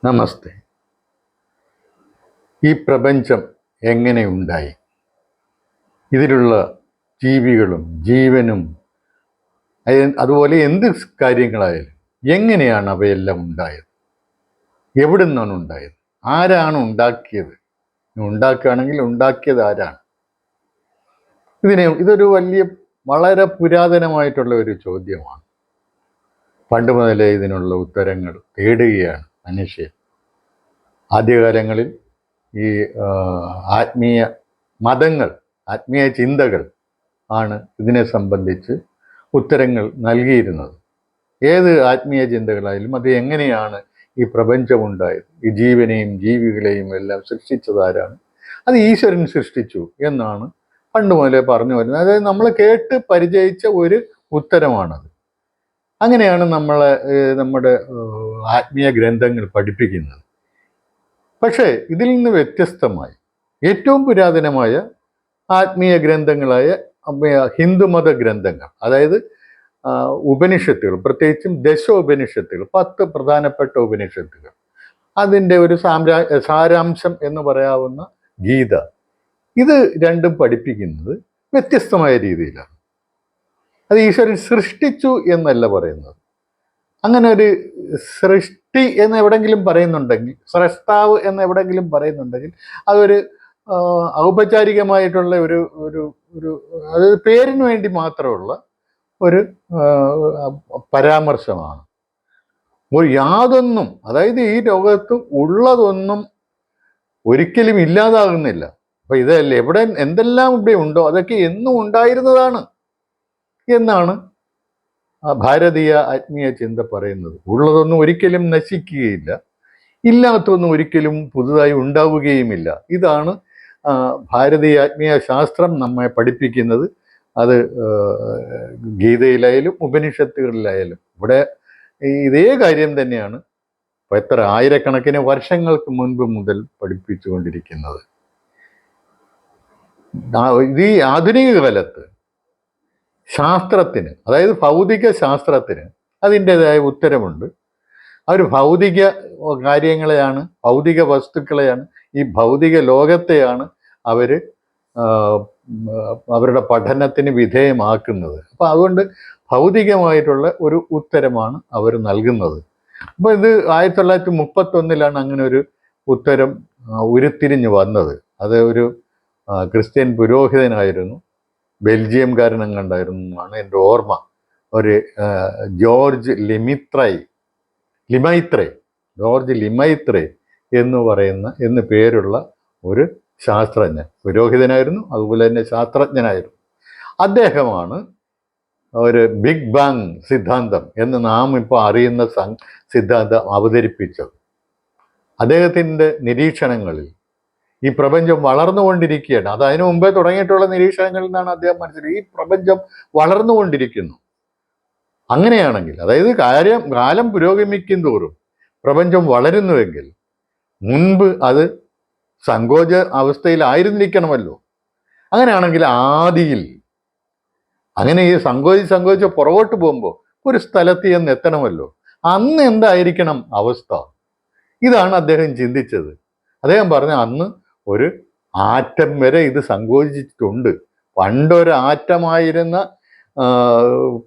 നമസ്തേ. ഈ പ്രപഞ്ചം എങ്ങനെ ഉണ്ടായി? ഇതിലുള്ള ജീവികളും ജീവനും അതുപോലെ എന്ത് കാര്യങ്ങളായാലും എങ്ങനെയാണ് അവയെല്ലാം ഉണ്ടായത്? എവിടെ നിന്നാണ് ഉണ്ടായത്? ആരാണ് ഉണ്ടാക്കിയത്? ഉണ്ടാക്കുകയാണെങ്കിൽ ഉണ്ടാക്കിയത് ആരാണ്? ഇതൊരു വളരെ പുരാതനമായിട്ടുള്ള ഒരു ചോദ്യമാണ്. പണ്ട് മുതലേ ഇതിനുള്ള ഉത്തരങ്ങൾ തേടുകയാണ് മനുഷ്യൻ. ആദ്യകാലങ്ങളിൽ ഈ ആത്മീയ മതങ്ങൾ, ആത്മീയ ചിന്തകൾ ആണ് ഇതിനെ സംബന്ധിച്ച് ഉത്തരങ്ങൾ നൽകിയിരുന്നത്. ഏത് ആത്മീയ ചിന്തകളായാലും അത് എങ്ങനെയാണ് ഈ പ്രപഞ്ചമുണ്ടായത്, ഈ ജീവനെയും ജീവികളെയും എല്ലാം സൃഷ്ടിച്ചത് ആരാണ്? അത് ഈശ്വരൻ സൃഷ്ടിച്ചു എന്നാണ് പണ്ട് മുതലേ പറഞ്ഞു വരുന്നത്. അതായത് നമ്മൾ കേട്ട് പരിചയിച്ച ഒരു ഉത്തരമാണത്. അങ്ങനെയാണ് നമ്മുടെ ആത്മീയ ഗ്രന്ഥങ്ങൾ പഠിപ്പിക്കുന്നത്. പക്ഷേ ഇതിൽ നിന്ന് വ്യത്യസ്തമായി ഏറ്റവും പുരാതനമായ ആത്മീയ ഗ്രന്ഥങ്ങളായ ഹിന്ദുമത ഗ്രന്ഥങ്ങൾ, അതായത് ഉപനിഷത്തുകൾ, പ്രത്യേകിച്ചും ദശോപനിഷത്തുകൾ, 10 പ്രധാനപ്പെട്ട ഉപനിഷത്തുകൾ, അതിൻ്റെ ഒരു സാരാംശം എന്ന് പറയാവുന്ന ഗീത, ഇത് രണ്ടും പഠിപ്പിക്കുന്നത് വ്യത്യസ്തമായ രീതിയിലാണ്. അത് ഈശ്വരൻ സൃഷ്ടിച്ചു എന്നല്ല പറയുന്നത്. അങ്ങനെ ഒരു സൃഷ്ടി എന്ന് എവിടെങ്കിലും പറയുന്നുണ്ടെങ്കിൽ, സ്രഷ്ടാവ് എന്ന് എവിടെങ്കിലും പറയുന്നുണ്ടെങ്കിൽ അതൊരു ഔപചാരികമായിട്ടുള്ള ഒരു ഒരു ഒരു അതായത് പേരിന് വേണ്ടി മാത്രമുള്ള ഒരു പരാമർശമാണ്. യാതൊന്നും, അതായത് ഈ ലോകത്ത് ഉള്ളതൊന്നും ഒരിക്കലും ഇല്ലാതാകുന്നില്ല. അപ്പൊ ഇതല്ലേ എന്തെല്ലാം ഇവിടെ ഉണ്ടോ അതൊക്കെ എന്നും ഉണ്ടായിരുന്നതാണ് എന്നാണ് ഭാരതീയ ആത്മീയ ചിന്ത പറയുന്നത്. ഉള്ളതൊന്നും ഒരിക്കലും നശിക്കുകയില്ല, ഇല്ലാത്തൊന്നും ഒരിക്കലും പുതുതായി ഉണ്ടാവുകയുമില്ല. ഇതാണ് ഭാരതീയ ആത്മീയ ശാസ്ത്രം നമ്മെ പഠിപ്പിക്കുന്നത്. അത് ഗീതയിലായാലും ഉപനിഷത്തുകളിലായാലും ഇവിടെ ഇതേ കാര്യം തന്നെയാണ് എത്ര ആയിരക്കണക്കിന് വർഷങ്ങൾക്ക് മുൻപ് മുതൽ പഠിപ്പിച്ചുകൊണ്ടിരിക്കുന്നത്. ഇത് ഈ ആധുനിക കാലത്ത് ശാസ്ത്രത്തിന്, അതായത് ഭൗതിക ശാസ്ത്രത്തിന് അതിൻ്റെതായ ഉത്തരമുണ്ട്. അവർ ഭൗതിക കാര്യങ്ങളെയാണ്, ഭൗതിക വസ്തുക്കളെയാണ്, ഈ ഭൗതിക ലോകത്തെയാണ് അവർ അവരുടെ പഠനത്തിന് വിധേയമാക്കുന്നത്. അപ്പം അതുകൊണ്ട് ഭൗതികമായിട്ടുള്ള ഒരു ഉത്തരമാണ് അവർ നൽകുന്നത്. അപ്പോൾ ഇത് 1931 അങ്ങനെ ഒരു ഉത്തരം ഉരുത്തിരിഞ്ഞു വന്നത്. അത് ഒരു ക്രിസ്ത്യൻ പുരോഹിതനായിരുന്നു, ബെൽജിയംകാരനും കണ്ടായിരുന്നു എന്നാണ് എൻ്റെ ഓർമ്മ. ഒരു ജോർജ് ലിമൈത്രേ എന്ന് പേരുള്ള ഒരു ശാസ്ത്രജ്ഞൻ, പുരോഹിതനായിരുന്നു, അതുപോലെ തന്നെ ശാസ്ത്രജ്ഞനായിരുന്നു. അദ്ദേഹമാണ് ഒരു ബിഗ് ബാങ് സിദ്ധാന്തം എന്ന് നാം ഇപ്പോൾ അറിയുന്ന സിദ്ധാന്തം അവതരിപ്പിച്ചത്. അദ്ദേഹത്തിൻ്റെ നിരീക്ഷണങ്ങളിൽ ഈ പ്രപഞ്ചം വളർന്നുകൊണ്ടിരിക്കുകയാണ്. അത് അതിനു മുമ്പേ തുടങ്ങിയിട്ടുള്ള നിരീക്ഷണങ്ങളിൽ നിന്നാണ് അദ്ദേഹം മനസ്സിലാക്കി ഈ പ്രപഞ്ചം വളർന്നുകൊണ്ടിരിക്കുന്നു. അങ്ങനെയാണെങ്കിൽ, അതായത് കാലം പുരോഗമിക്കും തോറും പ്രപഞ്ചം വളരുന്നുവെങ്കിൽ മുൻപ് അത് സങ്കോച അവസ്ഥയിലായിരുന്നിരിക്കണമല്ലോ. അങ്ങനെയാണെങ്കിൽ ആദിയിൽ അങ്ങനെ ഈ സങ്കോചിച്ച് പുറകോട്ട് പോകുമ്പോൾ ഒരു സ്ഥലത്ത് ചെന്ന് എത്തണമല്ലോ. അന്ന് എന്തായിരിക്കണം അവസ്ഥ? ഇതാണ് അദ്ദേഹം ചിന്തിച്ചത്. അദ്ദേഹം പറഞ്ഞ അന്ന് ഒരു ആറ്റം വരെ ഇത് സങ്കോചിച്ചിട്ടുണ്ട്. പണ്ടൊരു ആറ്റമായിരുന്ന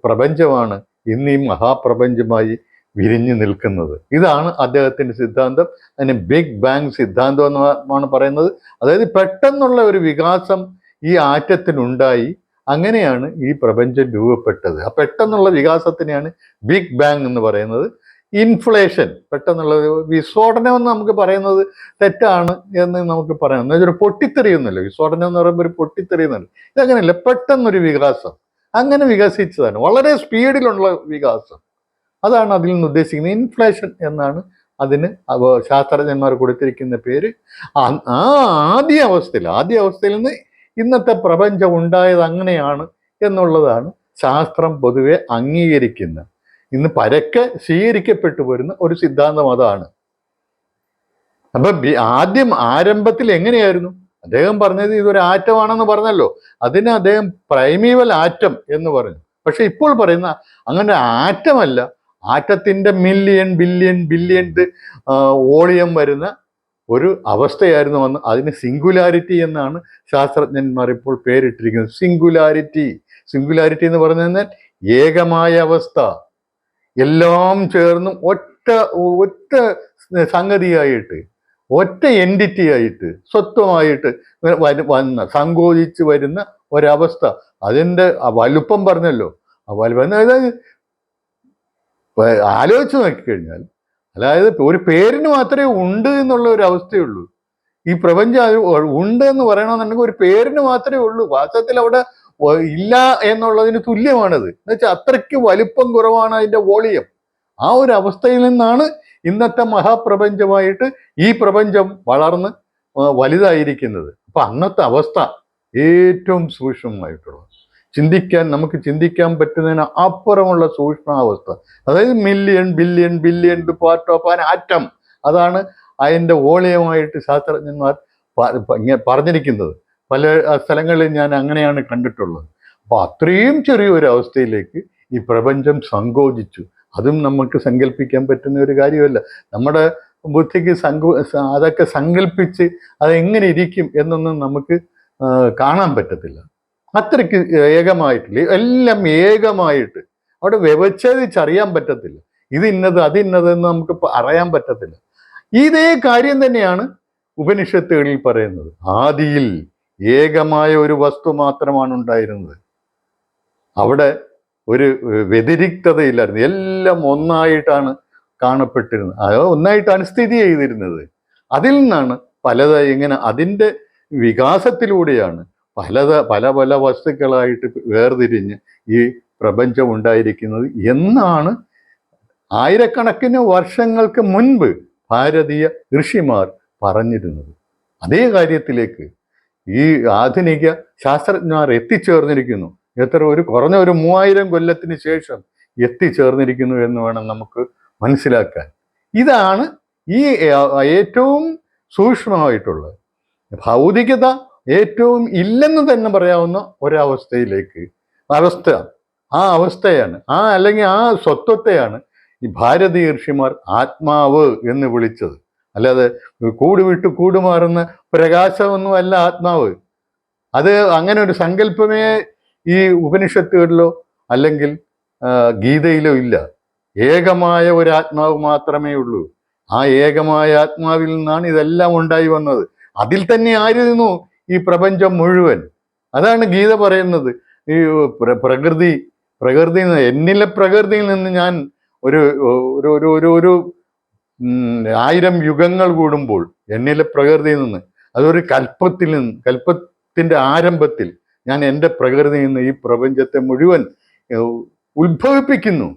പ്രപഞ്ചമാണ് ഇന്ന് ഈ മഹാപ്രപഞ്ചമായി വിരിഞ്ഞു നിൽക്കുന്നത്. ഇതാണ് അദ്ദേഹത്തിൻ്റെ സിദ്ധാന്തം. അതിന് ബിഗ് ബാങ് സിദ്ധാന്തം എന്നാണ് പറയുന്നത്. അതായത് പെട്ടെന്നുള്ള ഒരു വികാസം ഈ ആറ്റത്തിനുണ്ടായി, അങ്ങനെയാണ് ഈ പ്രപഞ്ചം രൂപപ്പെട്ടത്. ആ പെട്ടെന്നുള്ള വികാസത്തിനെയാണ് ബിഗ് ബാങ് എന്ന് പറയുന്നത്. ഇൻഫ്ലേഷൻ, പെട്ടെന്നുള്ള വിസ്ഫോടനം എന്ന് നമുക്ക് പറയുന്നത് തെറ്റാണ് എന്ന് നമുക്ക് പറയാം. എന്നുവെച്ചാൽ ഒരു പൊട്ടിത്തെറിയുന്നല്ലോ, വിസ്ഫോടനം എന്ന് പറയുമ്പോൾ ഒരു പൊട്ടിത്തെറിയുന്നല്ലോ. ഇതങ്ങനെയല്ല, പെട്ടെന്നൊരു വികാസം, അങ്ങനെ വികസിച്ചതാണ്, വളരെ സ്പീഡിലുള്ള വികാസം. അതാണ് അതിൽ നിന്ന് ഉദ്ദേശിക്കുന്നത്. ഇൻഫ്ലേഷൻ എന്നാണ് അതിന് ശാസ്ത്രജ്ഞന്മാർ കൊടുത്തിരിക്കുന്ന പേര്. ആദ്യ അവസ്ഥയിൽ നിന്ന് ഇന്നത്തെ പ്രപഞ്ചം ഉണ്ടായത് അങ്ങനെയാണ് എന്നുള്ളതാണ് ശാസ്ത്രം പൊതുവെ അംഗീകരിക്കുന്നത്. ഇന്ന് പരക്കെ സ്വീകരിക്കപ്പെട്ടു വരുന്ന ഒരു സിദ്ധാന്തം അതാണ്. അപ്പൊ ആരംഭത്തിൽ എങ്ങനെയായിരുന്നു? അദ്ദേഹം പറഞ്ഞത് ഇതൊരു ആറ്റമാണെന്ന് പറഞ്ഞല്ലോ. അതിന് അദ്ദേഹം പ്രൈമീവൽ ആറ്റം എന്ന് പറഞ്ഞു. പക്ഷെ ഇപ്പോൾ പറയുന്ന അങ്ങനെ ആറ്റമല്ല, ആറ്റത്തിന്റെ മില്യൺ ബില്യൺ ബില്യൺ വോളിയം വരുന്ന ഒരു അവസ്ഥയായിരുന്നു വന്ന് അതിന് സിംഗുലാരിറ്റി എന്നാണ് ശാസ്ത്രജ്ഞന്മാർ ഇപ്പോൾ പേരിട്ടിരിക്കുന്നത്. സിംഗുലാരിറ്റി. സിംഗുലാരിറ്റി എന്ന് പറഞ്ഞു കഴിഞ്ഞാൽ ഏകമായ അവസ്ഥ, എല്ലാം ചേർന്നും ഒറ്റ ഒറ്റ സംഗതിയായിട്ട്, ഒറ്റ എൻറ്റിറ്റി ആയിട്ട്, സ്വത്വമായിട്ട് വന്ന സങ്കോചിച്ച് വരുന്ന ഒരവസ്ഥ. അതിൻ്റെ വലുപ്പം പറഞ്ഞല്ലോ, ആ വലുപ്പം അതായത് ആലോചിച്ച് നോക്കിക്കഴിഞ്ഞാൽ, അതായത് ഒരു പേരിന് മാത്രമേ ഉണ്ട് എന്നുള്ള ഒരു അവസ്ഥയുള്ളൂ. ഈ പ്രപഞ്ചം ഉണ്ട് എന്ന് പറയണമെന്നുണ്ടെങ്കിൽ ഒരു പേരിന് മാത്രമേ ഉള്ളൂ. വാസ്തവത്തിൽ അവിടെ ഇല്ല എന്നുള്ളതിന് തുല്യമാണത്. എന്നുവെച്ചാൽ അത്രയ്ക്ക് വലിപ്പം കുറവാണ് അതിൻ്റെ വോളിയം. ആ ഒരു അവസ്ഥയിൽ നിന്നാണ് ഇന്നത്തെ മഹാപ്രപഞ്ചമായിട്ട് ഈ പ്രപഞ്ചം വളർന്ന് വലുതായിരിക്കുന്നത്. അപ്പൊ അന്നത്തെ അവസ്ഥ ഏറ്റവും സൂക്ഷ്മമായിട്ടുള്ളത്, നമുക്ക് ചിന്തിക്കാൻ പറ്റുന്നതിന് അപ്പുറമുള്ള സൂക്ഷ്മാവസ്ഥ. അതായത് million billion billion part of an atom. അതാണ് അതിൻ്റെ വോളിയമായിട്ട് ശാസ്ത്രജ്ഞന്മാർ പറഞ്ഞിരിക്കുന്നത്. പല സ്ഥലങ്ങളിൽ ഞാൻ അങ്ങനെയാണ് കണ്ടിട്ടുള്ളത്. അപ്പൊ അത്രയും ചെറിയൊരു അവസ്ഥയിലേക്ക് ഈ പ്രപഞ്ചം സങ്കോചിച്ചു. അതും നമുക്ക് സങ്കല്പിക്കാൻ പറ്റുന്ന ഒരു കാര്യമല്ല. നമ്മുടെ ബുദ്ധിക്ക് അതൊക്കെ സങ്കല്പിച്ച് അതെങ്ങനെ ഇരിക്കും എന്നൊന്നും നമുക്ക് കാണാൻ പറ്റത്തില്ല. അത്രയ്ക്ക് ഏകമായിട്ടില്ല, എല്ലാം ഏകമായിട്ട് അവിടെ വ്യവച്ഛേദിച്ചറിയാൻ പറ്റത്തില്ല. ഇത് ഇന്നത് അതിന്നതെന്ന് നമുക്ക് അറിയാൻ പറ്റത്തില്ല. ഇതേ കാര്യം തന്നെയാണ് ഉപനിഷത്തുകളിൽ പറയുന്നത്. ആദിയിൽ ഏകമായ ഒരു വസ്തു മാത്രമാണ് ഉണ്ടായിരുന്നത്. അവിടെ ഒരു വ്യതിരിക്തതയില്ലായിരുന്നു, എല്ലാം ഒന്നായിട്ടാണ് കാണപ്പെട്ടിരുന്നത്, അത് ഒന്നായിട്ടാണ് സ്ഥിതി ചെയ്തിരുന്നത്. അതിൽ നിന്നാണ് ഇങ്ങനെ അതിൻ്റെ വികാസത്തിലൂടെയാണ് പല പല വസ്തുക്കളായിട്ട് വേർതിരിഞ്ഞ് ഈ പ്രപഞ്ചം ഉണ്ടായിരിക്കുന്നത് എന്നാണ് ആയിരക്കണക്കിന് വർഷങ്ങൾക്ക് മുൻപ് ഭാരതീയ ഋഷിമാർ പറഞ്ഞിരുന്നത്. അതേ കാര്യത്തിലേക്ക് ഈ ആധുനിക ശാസ്ത്രജ്ഞന്മാർ എത്തിച്ചേർന്നിരിക്കുന്നു. കുറഞ്ഞ ഒരു 3000 കൊല്ലത്തിന് ശേഷം എത്തിച്ചേർന്നിരിക്കുന്നു എന്ന് വേണം നമുക്ക് മനസ്സിലാക്കാൻ. ഇതാണ് ഈ ഏറ്റവും സൂക്ഷ്മമായിട്ടുള്ളത്. ഭൗതികത ഏറ്റവും ഇല്ലെന്ന് തന്നെ പറയാവുന്ന ഒരവസ്ഥയിലേക്ക് അവസ്ഥയാണ് അല്ലെങ്കിൽ ആ സ്വത്വത്തെയാണ് ഈ ഭാരതീയ ഋഷിമാർ ആത്മാവ് എന്ന് വിളിച്ചത്. അല്ലാതെ കൂടുവിട്ട് കൂടുമാറുന്ന പ്രകാശമൊന്നും അല്ല ആത്മാവ്. അത് അങ്ങനെ ഒരു സങ്കല്പമേ ഈ ഉപനിഷത്തുകളിലോ അല്ലെങ്കിൽ ഗീതയിലോ ഇല്ല. ഏകമായ ഒരു ആത്മാവ് മാത്രമേ ഉള്ളൂ. ആ ഏകമായ ആത്മാവിൽ നിന്നാണ് ഇതെല്ലാം ഉണ്ടായി വന്നത്. അതിൽ തന്നെ ആയിരുന്നു ഈ പ്രപഞ്ചം മുഴുവൻ. അതാണ് ഗീത പറയുന്നത്. ഈ പ്രകൃതി എന്നിലെ പ്രകൃതിയിൽ നിന്ന് ഞാൻ ഒരു 1000 യുഗങ്ങൾ കൂടുമ്പോൾ എന്നിലെ പ്രകൃതിയിൽ നിന്ന്, അതൊരു കൽപ്പത്തിന്റെ ആരംഭത്തിൽ ഞാൻ എൻ്റെ പ്രകൃതിയിൽ നിന്ന് ഈ പ്രപഞ്ചത്തെ മുഴുവൻ ഉത്ഭവിപ്പിക്കുന്നു.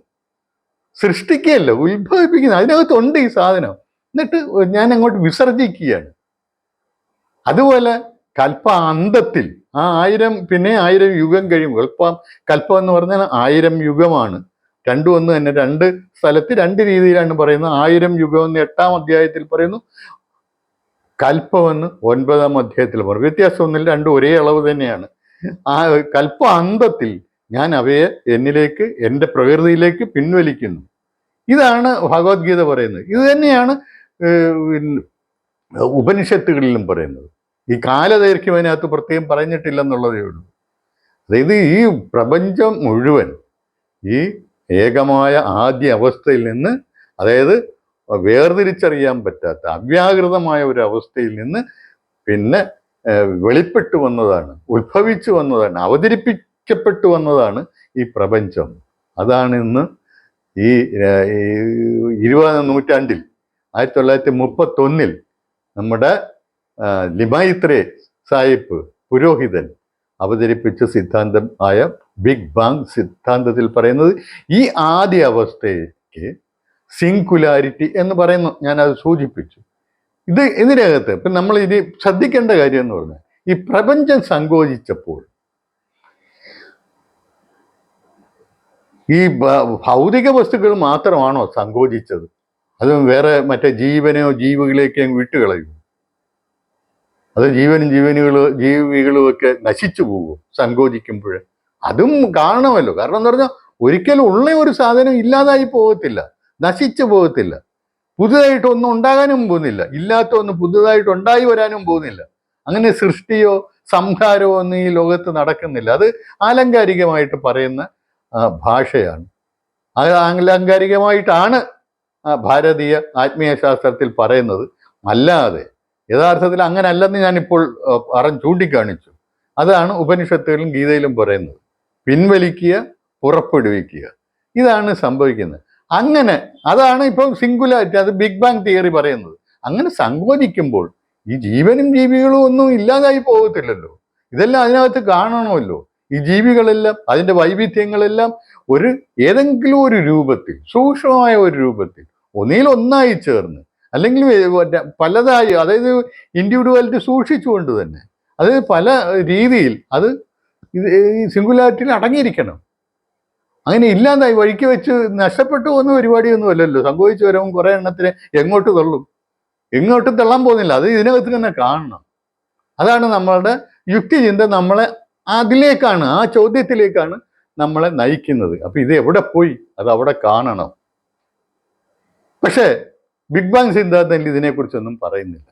സൃഷ്ടിക്കുകയല്ല, ഉത്ഭവിപ്പിക്കുന്നു. അതിനകത്തുണ്ട് ഈ സാധനം. എന്നിട്ട് ഞാൻ അങ്ങോട്ട് വിസർജിക്കുകയാണ്. അതുപോലെ കൽപ്പാന്തത്തിൽ ആ 1000 യുഗം കഴിയുമ്പോൾ, കൽപ്പം എന്ന് പറഞ്ഞാൽ 1000 യുഗമാണ്. രണ്ടും ഒന്ന് തന്നെ. 2 സ്ഥലത്ത് 2 രീതിയിലാണ് പറയുന്നത്. 1000 യുഗം എന്ന് 8-ാം അധ്യായത്തിൽ പറയുന്നു, കൽപ്പമെന്ന് 9-ാം അധ്യായത്തിൽ പറയുന്നു. വ്യത്യാസമൊന്നുമില്ല, രണ്ടും ഒരേ അളവ് തന്നെയാണ്. ആ കൽപ്പാന്തത്തിൽ ഞാൻ അവയെ എന്നിലേക്ക്, എൻ്റെ പ്രകൃതിയിലേക്ക് പിൻവലിക്കുന്നു. ഇതാണ് ഭഗവത്ഗീത പറയുന്നത്. ഇത് തന്നെയാണ് ഉപനിഷത്തുകളിലും പറയുന്നത്. ഈ കാലദൈർഘ്യം അതിനകത്ത് പ്രത്യേകം പറഞ്ഞിട്ടില്ലെന്നുള്ളതേ ഉള്ളൂ. അതായത് ഈ പ്രപഞ്ചം മുഴുവൻ ഈ ഏകമായ ആദ്യ അവസ്ഥയിൽ നിന്ന്, അതായത് വേർതിരിച്ചറിയാൻ പറ്റാത്ത അവ്യാകൃതമായ ഒരു അവസ്ഥയിൽ നിന്ന് പിന്നെ വെളിപ്പെട്ടു വന്നതാണ്, ഉത്ഭവിച്ചു വന്നതാണ്, അവതരിപ്പിക്കപ്പെട്ടു വന്നതാണ് ഈ പ്രപഞ്ചം. അതാണ് ഇന്ന് ഈ 20-ാം നൂറ്റാണ്ടിൽ 1931 നമ്മുടെ ലിമൈത്രേ സാഹിബ് പുരോഹിതൻ അവതരിപ്പിച്ച സിദ്ധാന്തം ആയ ബിഗ് ബാങ് സിദ്ധാന്തത്തിൽ പറയുന്നത് ഈ ആദ്യ അവസ്ഥയ്ക്ക് സിംഗുലാരിറ്റി എന്ന് പറയുന്നു. ഞാനത് സൂചിപ്പിച്ചു. ഇതിനകത്ത് ഇപ്പം നമ്മൾ ഇനി ശ്രദ്ധിക്കേണ്ട കാര്യം എന്ന് പറഞ്ഞാൽ, ഈ പ്രപഞ്ചം സങ്കോചിച്ചപ്പോൾ ഈ ഭൗതിക വസ്തുക്കൾ മാത്രമാണോ സങ്കോചിച്ചത്? അതും വേറെ മറ്റേ ജീവനെയോ ജീവികളെയൊക്കെ വിട്ടുകളയും? അത് ജീവികളും ഒക്കെ നശിച്ചു പോകും സങ്കോചിക്കുമ്പോൾ? അതും കാണണമല്ലോ. കാരണം എന്ന് പറഞ്ഞാൽ ഒരിക്കലും ഉള്ള ഒരു സാധനം ഇല്ലാതായി പോകത്തില്ല, നശിച്ചു പോകത്തില്ല. പുതുതായിട്ടൊന്നും ഉണ്ടാകാനും പോകുന്നില്ല, ഇല്ലാത്ത ഒന്ന് പുതുതായിട്ട് ഉണ്ടായി വരാനും പോകുന്നില്ല. അങ്ങനെ സൃഷ്ടിയോ സംഹാരമോ ഒന്നും ഈ ലോകത്ത് നടക്കുന്നില്ല. അത് ആലങ്കാരികമായിട്ട് പറയുന്ന ഭാഷയാണ്. അത് ആലങ്കാരികമായിട്ടാണ് ഭാരതീയ ആത്മീയ ശാസ്ത്രത്തിൽ പറയുന്നത്. അല്ലാതെ യഥാർത്ഥത്തിൽ അങ്ങനെ അല്ലെന്ന് ഞാനിപ്പോൾ ചൂണ്ടിക്കാണിച്ചു. അതാണ് ഉപനിഷത്തുകളിലും ഗീതയിലും പറയുന്നത്. പിൻവലിക്കുക, പുറപ്പെടുവിക്കുക, ഇതാണ് സംഭവിക്കുന്നത്. അങ്ങനെ അതാണ് ഇപ്പം സിംഗുലാരിറ്റി, അത് ബിഗ് ബാങ് തിയറി പറയുന്നത്. അങ്ങനെ സങ്കോചിക്കുമ്പോൾ ഈ ജീവനും ജീവികളും ഒന്നും ഇല്ലാതായി പോകത്തില്ലല്ലോ. ഇതെല്ലാം അതിനകത്ത് കാണണമല്ലോ. ഈ ജീവികളെല്ലാം അതിൻ്റെ വൈവിധ്യങ്ങളെല്ലാം ഏതെങ്കിലും ഒരു രൂപത്തിൽ, സൂക്ഷ്മമായ ഒരു രൂപത്തിൽ, ഒന്നിൽ ഒന്നായി ചേർന്ന്, അല്ലെങ്കിൽ പലതായി, അതായത് ഇൻഡിവിജ്വാലിറ്റി സൂക്ഷിച്ചുകൊണ്ട് തന്നെ, അത് പല രീതിയിൽ അത് ഈ സിംഗുലാരിറ്റിയിൽ അടങ്ങിയിരിക്കണം. അങ്ങനെ ഇല്ലാതായി വഴിക്ക് വെച്ച് നഷ്ടപ്പെട്ടു പോകുന്ന പരിപാടിയൊന്നും അല്ലല്ലോ. സംഭവിച്ചു വരുമ്പോൾ കുറെ എണ്ണത്തിന് എങ്ങോട്ട് തള്ളും? എങ്ങോട്ടും തള്ളാൻ പോകുന്നില്ല. അത് ഇതിനകത്ത് തന്നെ കാണണം. അതാണ് നമ്മളുടെ യുക്തിചിന്ത നമ്മളെ അതിലേക്കാണ്, ആ ചോദ്യത്തിലേക്കാണ് നമ്മളെ നയിക്കുന്നത്. അപ്പൊ ഇത് എവിടെ പോയി? അത് അവിടെ കാണണം. പക്ഷേ ബിഗ് ബാങ് സിദ്ധാന്തത്തിൽ ഇതിനെക്കുറിച്ചൊന്നും പറയുന്നില്ല.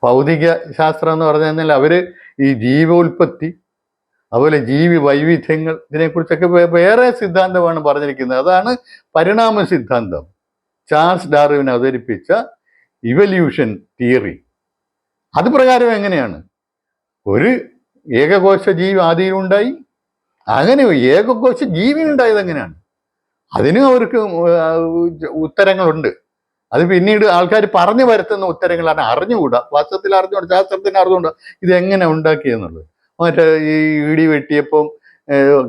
ഭൗതിക ശാസ്ത്രം എന്ന് പറഞ്ഞു കഴിഞ്ഞാൽ അവര് ഈ ജീവോൽപത്തി, അതുപോലെ ജീവി വൈവിധ്യങ്ങൾ, ഇതിനെക്കുറിച്ചൊക്കെ വേറെ സിദ്ധാന്തമാണ് പറഞ്ഞിരിക്കുന്നത്. അതാണ് പരിണാമ സിദ്ധാന്തം. ചാൾസ് ഡാർവിൻ അവതരിപ്പിച്ച ഇവല്യൂഷൻ തിയറി. അത് പ്രകാരം എങ്ങനെയാണ് ഒരു ഏകകോശ ജീവി ആദിയിലുണ്ടായി, അങ്ങനെ ഏകകോശ ജീവി ഉണ്ടായത് എങ്ങനെയാണ്? അതിനും അവർക്ക് ഉത്തരങ്ങളുണ്ട്. അത് പിന്നീട് ആൾക്കാർ പറഞ്ഞു വരുത്തുന്ന ഉത്തരങ്ങളാണ്. അറിഞ്ഞുകൂടാ, വാസ്തവത്തിൽ അറിഞ്ഞുകൂടാ, ശാസ്ത്രത്തിന് അറിഞ്ഞുകൂടാ ഇതെങ്ങനെ ഉണ്ടാക്കിയെന്നുള്ളത്. മറ്റേ ഈ ഇടി വെട്ടിയപ്പം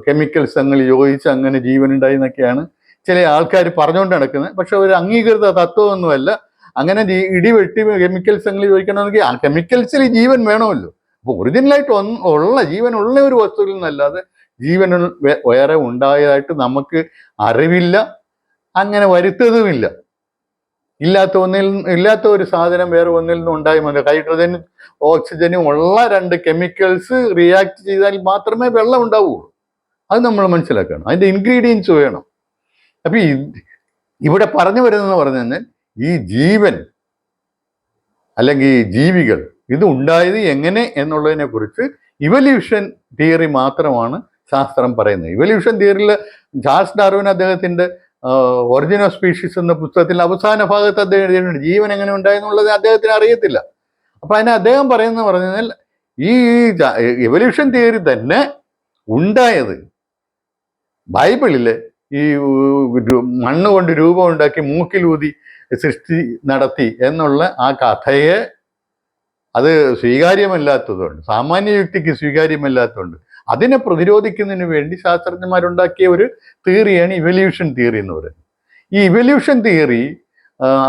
കെമിക്കൽസ് അങ്ങനെ യോജിച്ച് അങ്ങനെ ജീവൻ ഉണ്ടായി എന്നൊക്കെയാണ് ചില ആൾക്കാർ പറഞ്ഞുകൊണ്ട് നടക്കുന്നത്. പക്ഷെ ഒരു അംഗീകൃത തത്വമൊന്നുമല്ല. അങ്ങനെ ഇടി വെട്ടി കെമിക്കൽസ് അങ്ങനെ യോജിക്കണമെങ്കിൽ ആ കെമിക്കൽസിൽ ജീവൻ വേണമല്ലോ. അപ്പോൾ ഒറിജിനലായിട്ട് ഉള്ള ജീവനുള്ള ഒരു വസ്തുവിൽ നിന്നല്ലാതെ ജീവൻ വേറെ ഉണ്ടായതായിട്ട് നമുക്ക് അറിവില്ല, അങ്ങനെ വരുത്തതുമില്ല. ഇല്ലാത്ത ഒരു സാധനം വേറെ ഒന്നിൽ നിന്നും ഉണ്ടായി മതി. ഹൈഡ്രജനും ഓക്സിജനും ഉള്ള രണ്ട് കെമിക്കൽസ് റിയാക്ട് ചെയ്താൽ മാത്രമേ വെള്ളം ഉണ്ടാവുകയുള്ളൂ. അത് നമ്മൾ മനസ്സിലാക്കണം. അതിൻ്റെ ഇൻഗ്രീഡിയൻസ് വേണം. അപ്പൊ ഇവിടെ പറഞ്ഞു വരുന്നതെന്ന് പറഞ്ഞു കഴിഞ്ഞാൽ ഈ ജീവൻ അല്ലെങ്കിൽ ഈ ജീവികൾ ഇത് ഉണ്ടായത് എങ്ങനെ എന്നുള്ളതിനെ കുറിച്ച് ഇവല്യൂഷൻ തിയറി മാത്രമാണ് ശാസ്ത്രം പറയുന്നത്. ഇവല്യൂഷൻ തിയറിയിൽ ചാൾസ് ഡാർവിൻ അദ്ദേഹത്തിന്റെ ഒറിജിൻ ഓഫ് സ്പീഷീസ് എന്ന പുസ്തകത്തിൽ അവസാന ഭാഗത്ത് അദ്ദേഹം എഴുതിയിട്ടുണ്ട് ജീവൻ എങ്ങനെ ഉണ്ടായെന്നുള്ളത് അദ്ദേഹത്തിന് അറിയത്തില്ല. അപ്പൊ അതിനെ അദ്ദേഹം പറയുന്നത് പറഞ്ഞു കഴിഞ്ഞാൽ ഈ എവല്യൂഷൻ തിയറി തന്നെ ഉണ്ടായത് ബൈബിളില് ഈ മണ്ണ് കൊണ്ട് രൂപം ഉണ്ടാക്കി മൂക്കിലൂതി സൃഷ്ടി നടത്തി എന്നുള്ള ആ കഥയെ അത് സ്വീകാര്യമല്ലാത്തതുകൊണ്ട്, സാമാന്യ യുക്തിക്ക് സ്വീകാര്യമല്ലാത്തതുകൊണ്ട് അതിനെ പ്രതിരോധിക്കുന്നതിന് വേണ്ടി ശാസ്ത്രജ്ഞന്മാരുണ്ടാക്കിയ ഒരു തിയറിയാണ് ഇവല്യൂഷൻ തിയറി എന്ന് പറയുന്നത്. ഈ ഇവല്യൂഷൻ തിയറി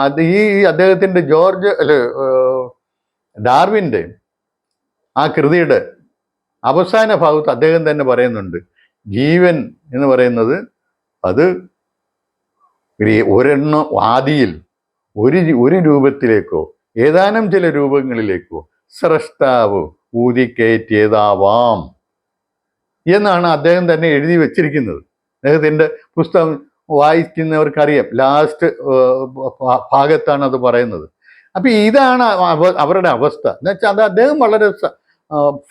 അത് ഈ അദ്ദേഹത്തിൻ്റെ ഡാർവിൻ്റെ ആ കൃതിയുടെ അവസാന ഭാഗത്ത് അദ്ദേഹം തന്നെ പറയുന്നുണ്ട്, ജീവൻ എന്ന് പറയുന്നത് അത് ഒരെണ്ണം ആദിയിൽ ഒരു രൂപത്തിലേക്കോ ഏതാനും ചില രൂപങ്ങളിലേക്കോ സ്രഷ്ടാവ് ഊതിക്കയറ്റിയതാവാം എന്നാണ് അദ്ദേഹം തന്നെ എഴുതി വെച്ചിരിക്കുന്നത്. അദ്ദേഹത്തിൻ്റെ പുസ്തകം വായിക്കുന്നവർക്കറിയാം, ലാസ്റ്റ് ഭാഗത്താണ് അത് പറയുന്നത്. അപ്പൊ ഇതാണ് അവരുടെ അവസ്ഥ എന്ന് വെച്ചാൽ അത് അദ്ദേഹം വളരെ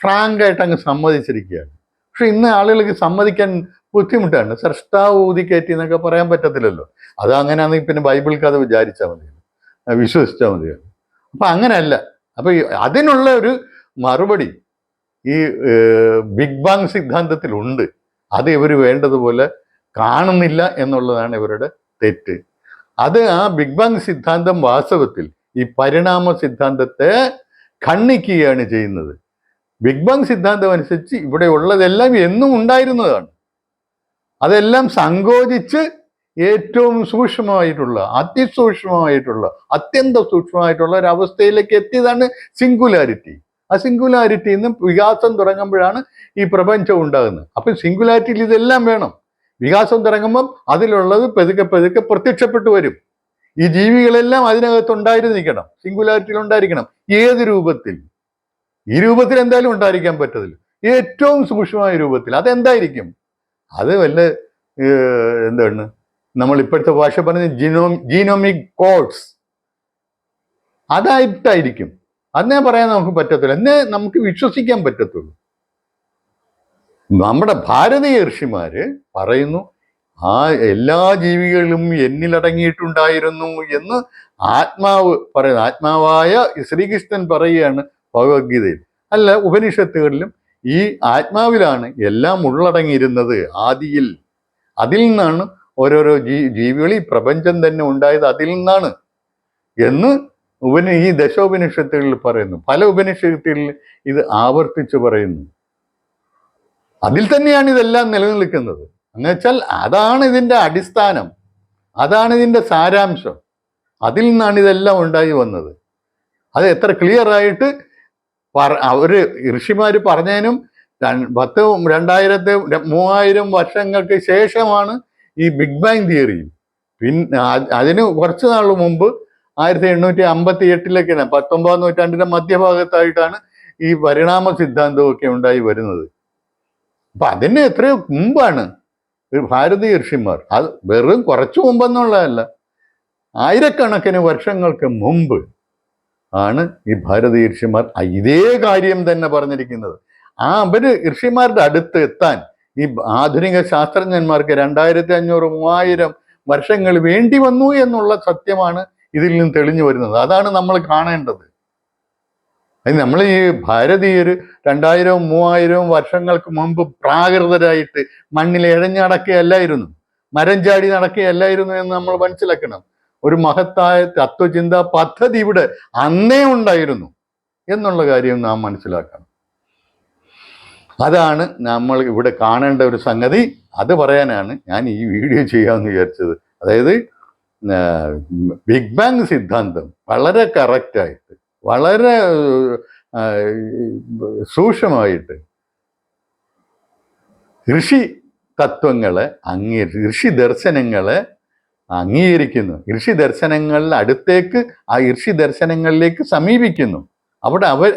ഫ്രാങ്കായിട്ട് അങ്ങ് സമ്മതിച്ചിരിക്കുകയാണ്. പക്ഷെ ഇന്ന് ആളുകൾക്ക് സമ്മതിക്കാൻ ബുദ്ധിമുട്ടാണ്. സ്രഷ്ടാവ് ഊതിക്കയറ്റി എന്നൊക്കെ പറയാൻ പറ്റത്തില്ലല്ലോ. അത് അങ്ങനെയാണെങ്കിൽ പിന്നെ ബൈബിൾ കഥ വിചാരിച്ചാൽ മതിയല്ലോ, വിശ്വസിച്ചാൽ മതിയല്ലോ. അപ്പൊ അങ്ങനെയല്ല. അപ്പൊ അതിനുള്ള ഒരു മറുപടി ഈ ബിഗ് ബാങ് സിദ്ധാന്തത്തിലുണ്ട്. അത് ഇവർ വേണ്ടതുപോലെ കാണുന്നില്ല എന്നുള്ളതാണ് ഇവരുടെ തെറ്റ്. അത് ആ ബിഗ് ബാങ് സിദ്ധാന്തം വാസ്തവത്തിൽ ഈ പരിണാമ സിദ്ധാന്തത്തെ ഖണ്ഡിക്കുകയാണ് ചെയ്യുന്നത്. ബിഗ് ബാങ് സിദ്ധാന്തം അനുസരിച്ച് ഇവിടെ ഉള്ളതെല്ലാം എന്നും ഉണ്ടായിരുന്നതാണ്. അതെല്ലാം സങ്കോചിച്ച് ഏറ്റവും സൂക്ഷ്മമായിട്ടുള്ള, അതിസൂക്ഷ്മമായിട്ടുള്ള, അത്യന്തം സൂക്ഷ്മമായിട്ടുള്ള ഒരു അവസ്ഥയിലേക്ക് എത്തിയതാണ് സിംഗുലാരിറ്റി. ആ സിംഗുലാരിറ്റിയിൽ നിന്ന് വികാസം തുടങ്ങുമ്പോഴാണ് ഈ പ്രപഞ്ചം ഉണ്ടാകുന്നത്. അപ്പൊ സിംഗുലാരിറ്റിയിൽ ഇതെല്ലാം വേണം. വികാസം തുടങ്ങുമ്പം അതിലുള്ളത് പതുക്കെ പതുക്കെ പ്രത്യക്ഷപ്പെട്ടു വരും. ഈ ജീവികളെല്ലാം അതിനകത്ത് ഉണ്ടായിരുന്നിരിക്കണം, സിംഗുലാരിറ്റിയിൽ ഉണ്ടായിരിക്കണം. ഏത് രൂപത്തിൽ? ഈ രൂപത്തിൽ എന്തായാലും ഉണ്ടായിരിക്കാൻ പറ്റത്തില്ല. ഏറ്റവും സൂക്ഷ്മമായ രൂപത്തിൽ. അതെന്തായിരിക്കും? അത് വല്ല എന്താണ് നമ്മൾ ഇപ്പോഴത്തെ ഭാഷ പറഞ്ഞ ജീനോമിക് കോഡ്സ് അതായിട്ടായിരിക്കും. അതിനെ പറയാൻ നമുക്ക് പറ്റത്തില്ല, എന്നെ നമുക്ക് വിശ്വസിക്കാൻ പറ്റത്തുള്ളൂ. നമ്മുടെ ഭാരതീയ ഋഷിമാര് പറയുന്നു ആ എല്ലാ ജീവികളും എന്നിലടങ്ങിയിട്ടുണ്ടായിരുന്നു എന്ന് ആത്മാവ് പറയുന്നു. ആത്മാവായ ശ്രീകൃഷ്ണൻ പറയുകയാണ് ഭഗവത്ഗീതയിൽ. അല്ല, ഉപനിഷത്തുകളിലും ഈ ആത്മാവിലാണ് എല്ലാം ഉള്ളടങ്ങിയിരുന്നത് ആദിയിൽ. അതിൽ നിന്നാണ് ഓരോരോ ജീവികൾ, ഈ പ്രപഞ്ചം തന്നെ ഉണ്ടായത് അതിൽ നിന്നാണ് എന്ന് ഈ ദശോപനിഷത്തുകളിൽ പറയുന്നു. പല ഉപനിഷത്തുകളിൽ ഇത് ആവർത്തിച്ച് പറയുന്നു. അതിൽ തന്നെയാണ് ഇതെല്ലാം നിലനിൽക്കുന്നത്. എന്നുവെച്ചാൽ അതാണ് ഇതിൻ്റെ അടിസ്ഥാനം, അതാണ് ഇതിൻ്റെ സാരാംശം. അതിൽ നിന്നാണ് ഇതെല്ലാം ഉണ്ടായി വന്നത്. അത് എത്ര ക്ലിയർ ആയിട്ട് അവര് ഋഷിമാര് പറഞ്ഞതിനും 2000-3000 വർഷങ്ങൾക്ക് ശേഷമാണ് ഈ ബിഗ് ബാങ് തിയറി. പിന്നെ അതിന് കുറച്ച് നാൾ മുമ്പ് 1858 19ാം നൂറ്റാണ്ടിന്റെ മധ്യഭാഗത്തായിട്ടാണ് ഈ പരിണാമ സിദ്ധാന്തമൊക്കെ ഉണ്ടായി വരുന്നത്. അപ്പൊ അതിന് എത്രയോ മുമ്പാണ് ഭാരതീയ ഋഷിമാർ, അത് വെറും കുറച്ചു മുമ്പെന്നുള്ളതല്ല, ആയിരക്കണക്കിന് വർഷങ്ങൾക്ക് മുമ്പ് ആണ് ഈ ഭാരതീയ ഋഷിമാർ ഇതേ കാര്യം തന്നെ പറഞ്ഞിരിക്കുന്നത്. അവര് ഋഷിമാരുടെ അടുത്ത് എത്താൻ ഈ ആധുനിക ശാസ്ത്രജ്ഞന്മാർക്ക് 2500-3000 വർഷങ്ങൾ വേണ്ടി വന്നു എന്നുള്ള സത്യമാണ് ഇതിൽ നിന്ന് തെളിഞ്ഞു വരുന്നത്. അതാണ് നമ്മൾ കാണേണ്ടത്. നമ്മൾ ഈ ഭാരതീയർ 2000-3000 വർഷങ്ങൾക്ക് മുമ്പ് പ്രാകൃതരായിട്ട് മണ്ണിൽ ഇഴഞ്ഞു നടക്കുകയല്ലായിരുന്നു, മരം ചാടി നടക്കുകയല്ലായിരുന്നു എന്ന് നമ്മൾ മനസ്സിലാക്കണം. ഒരു മഹത്തായ തത്വചിന്താ പദ്ധതി ഇവിടെ അന്നേ ഉണ്ടായിരുന്നു എന്നുള്ള കാര്യം നാം മനസ്സിലാക്കണം. അതാണ് നമ്മൾ ഇവിടെ കാണേണ്ട ഒരു സംഗതി. അത് പറയാനാണ് ഞാൻ ഈ വീഡിയോ ചെയ്യാമെന്ന് വിചാരിച്ചത്. അതായത് ബിഗ് ബാങ് സിദ്ധാന്തം വളരെ കറക്റ്റായിട്ട്, വളരെ സൂക്ഷ്മമായിട്ട് ഋഷി തത്വങ്ങളെ ഋഷി ദർശനങ്ങളെ അംഗീകരിക്കുന്നു. ഋഷി ദർശനങ്ങളിൽ അടുത്തേക്ക്, ആ ഋഷി ദർശനങ്ങളിലേക്ക് സമീപിക്കുന്നു.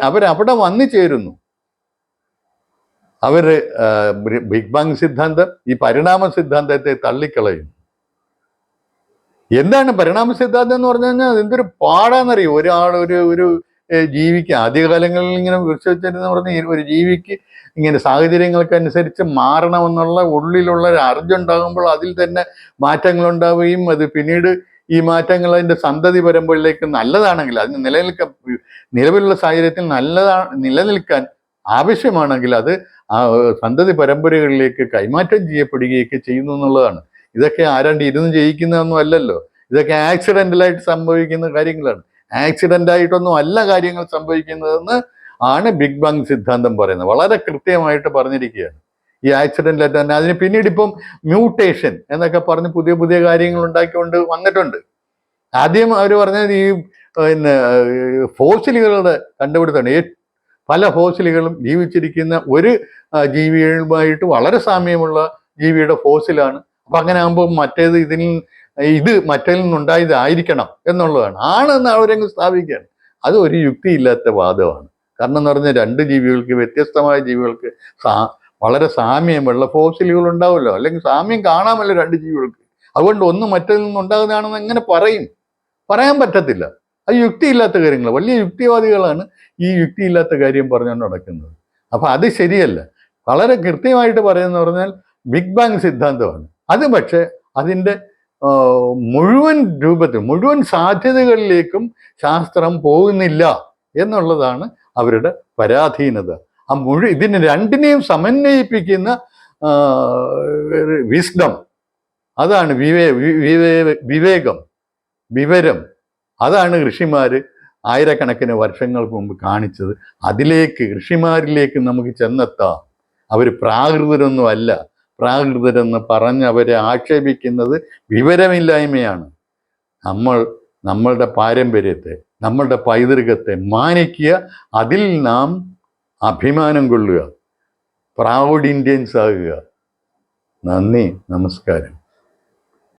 അവരവിടെ വന്നു ചേരുന്നു. അവര് ബിഗ് ബാങ് സിദ്ധാന്തം, ഈ പരിണാമ സിദ്ധാന്തത്തെ തള്ളിക്കളയുന്നു. എന്താണ് പരിണാമ സിദ്ധാന്തം എന്ന് പറഞ്ഞു കഴിഞ്ഞാൽ എന്തൊരു പാടാന്നറിയോ? ഒരു ജീവിക്ക് ആദ്യകാലങ്ങളിൽ ഇങ്ങനെ വിശ്വസിച്ചിരുന്ന പറഞ്ഞ ഒരു ജീവിക്ക് ഇങ്ങനെ സാഹചര്യങ്ങൾക്കനുസരിച്ച് മാറണമെന്നുള്ള ഉള്ളിലുള്ള ഒരു അറിവുണ്ടാകുമ്പോൾ അതിൽ തന്നെ മാറ്റങ്ങൾ ഉണ്ടാവുകയും അത് പിന്നീട് ഈ മാറ്റങ്ങൾ അതിൻ്റെ സന്തതി പരമ്പരയിലേക്ക് നല്ലതാണെങ്കിൽ, അതിന് നിലവിലുള്ള സാഹചര്യത്തിൽ നിലനിൽക്കാൻ ആവശ്യമാണെങ്കിൽ അത് ആ സന്തതി പരമ്പരകളിലേക്ക് കൈമാറ്റം ചെയ്യപ്പെടുകയൊക്കെ ചെയ്യുന്നു എന്നുള്ളതാണ്. ഇതൊക്കെ ആരാണ്ട് ഇരുന്ന് ചെയ്യിക്കുന്നതൊന്നും അല്ലല്ലോ. ഇതൊക്കെ ആക്സിഡൻ്റലായിട്ട് സംഭവിക്കുന്ന കാര്യങ്ങളാണ്. ആക്സിഡൻ്റായിട്ടൊന്നും അല്ല കാര്യങ്ങൾ സംഭവിക്കുന്നതെന്ന് ആണ് ബിഗ് ബാങ് സിദ്ധാന്തം പറയുന്നത്. വളരെ കൃത്യമായിട്ട് പറഞ്ഞിരിക്കുകയാണ്. ഈ ആക്സിഡൻ്റലായിട്ട് തന്നെ അതിന് പിന്നീട് ഇപ്പം മ്യൂട്ടേഷൻ എന്നൊക്കെ പറഞ്ഞ് പുതിയ പുതിയ കാര്യങ്ങൾ ഉണ്ടാക്കിക്കൊണ്ട് വന്നിട്ടുണ്ട്. ആദ്യം അവർ പറഞ്ഞത് ഈ ഫോസിലുകളുടെ കണ്ടുപിടുത്തമാണ്. പല ഫോസിലുകളും ജീവിച്ചിരിക്കുന്ന ഒരു ജീവികളുമായിട്ട് വളരെ സാമ്യമുള്ള ജീവിയുടെ ഫോസിലാണ്. അപ്പം അങ്ങനെ ആകുമ്പോൾ ഇത് മറ്റേതിൽ നിന്നുണ്ടായതായിരിക്കണം എന്നുള്ളതാണ്. ആണെന്ന് അവരങ്ങ് സ്ഥാപിക്കുകയാണ്. അത് ഒരു യുക്തിയില്ലാത്ത വാദമാണ്. കാരണം എന്ന് പറഞ്ഞാൽ രണ്ട് ജീവികൾക്ക്, വ്യത്യസ്തമായ ജീവികൾക്ക് വളരെ സാമ്യമുള്ള ഫോസിലുകൾ ഉണ്ടാവുമല്ലോ, അല്ലെങ്കിൽ സാമ്യം കാണാമല്ലോ രണ്ട് ജീവികൾക്ക്. അതുകൊണ്ട് ഒന്ന് മറ്റേതിൽ നിന്നുണ്ടാകുന്നതാണെന്ന് എങ്ങനെ പറയാൻ പറ്റത്തില്ല. അത് യുക്തിയില്ലാത്ത കാര്യങ്ങൾ. വലിയ യുക്തിവാദികളാണ് ഈ യുക്തിയില്ലാത്ത കാര്യം പറഞ്ഞുകൊണ്ട് നടക്കുന്നത്. അപ്പം അത് ശരിയല്ല. വളരെ കൃത്യമായിട്ട് പറയുന്നത് പറഞ്ഞാൽ ബിഗ് ബാങ് സിദ്ധാന്തമാണ്. അത് പക്ഷേ അതിൻ്റെ മുഴുവൻ സാധ്യതകളിലേക്കും ശാസ്ത്രം പോകുന്നില്ല എന്നുള്ളതാണ് അവരുടെ പരാധീനത. ഇതിന് രണ്ടിനെയും സമന്വയിപ്പിക്കുന്ന വിസ്ഡം, അതാണ് വിവരം, അതാണ് ഋഷിമാര് ആയിരക്കണക്കിന് വർഷങ്ങൾക്ക് മുമ്പ് കാണിച്ചത്. ഋഷിമാരിലേക്ക് നമുക്ക് ചെന്നെത്താം. അവർ പ്രാകൃതരൊന്നും അല്ല. പ്രാകൃതരെന്ന് പറഞ്ഞ് അവരെ ആക്ഷേപിക്കുന്നത് വിവരമില്ലായ്മയാണ്. നമ്മളുടെ പാരമ്പര്യത്തെ, നമ്മളുടെ പൈതൃകത്തെ മാനിക്കുക, അതിൽ നാം അഭിമാനം കൊള്ളുക, പ്രൗഡ് ഇന്ത്യൻസ് ആകുക. നന്ദി, നമസ്കാരം.